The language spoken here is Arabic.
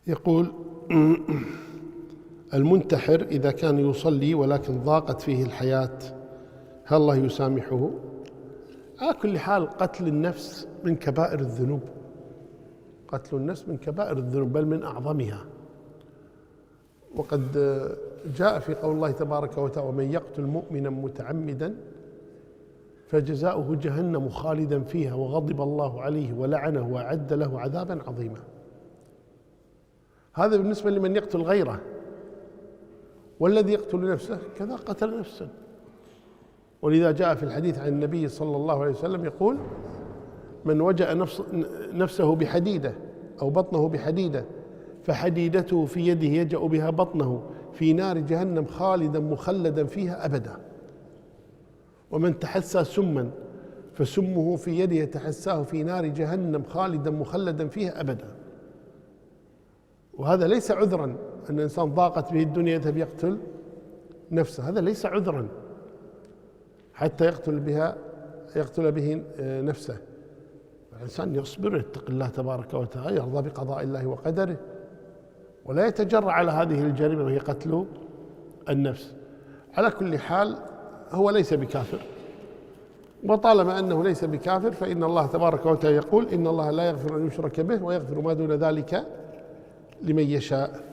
يقول المنتحر إذا كان يصلي ولكن ضاقت فيه الحياة هل الله يسامحه؟ على كل حال قتل النفس من كبائر الذنوب، قتل النفس من كبائر الذنوب بل من أعظمها. وقد جاء في قول الله تبارك وتعالى ومن يقتل مؤمنا متعمدا فجزاؤه جهنم خالدا فيها وغضب الله عليه ولعنه وأعد له عذابا عظيما. هذا بالنسبة لمن يقتل غيره، والذي يقتل نفسه كذا قتل نفسه. ولذا جاء في الحديث عن النبي صلى الله عليه وسلم يقول من وجأ نفسه بحديدة أو بطنه بحديدة فحديدته في يده يجأ بها بطنه في نار جهنم خالدا مخلدا فيها أبدا. ومن تحسى سما فسمه في يده يتحساه في نار جهنم خالدا مخلدا فيها أبدا. وهذا ليس عذرا أن الإنسان ضاقت به الدنيا يذهب يقتل نفسه، هذا ليس عذرا حتى يقتل به نفسه. الإنسان يصبر يتقي الله تبارك وتعالى يرضى بقضاء الله وقدره ولا يتجرأ على هذه الجريمة وهي قتل النفس. على كل حال هو ليس بكافر، وطالما أنه ليس بكافر فإن الله تبارك وتعالى يقول إن الله لا يغفر أن يشرك به ويغفر ما دون ذلك لمن يشاء.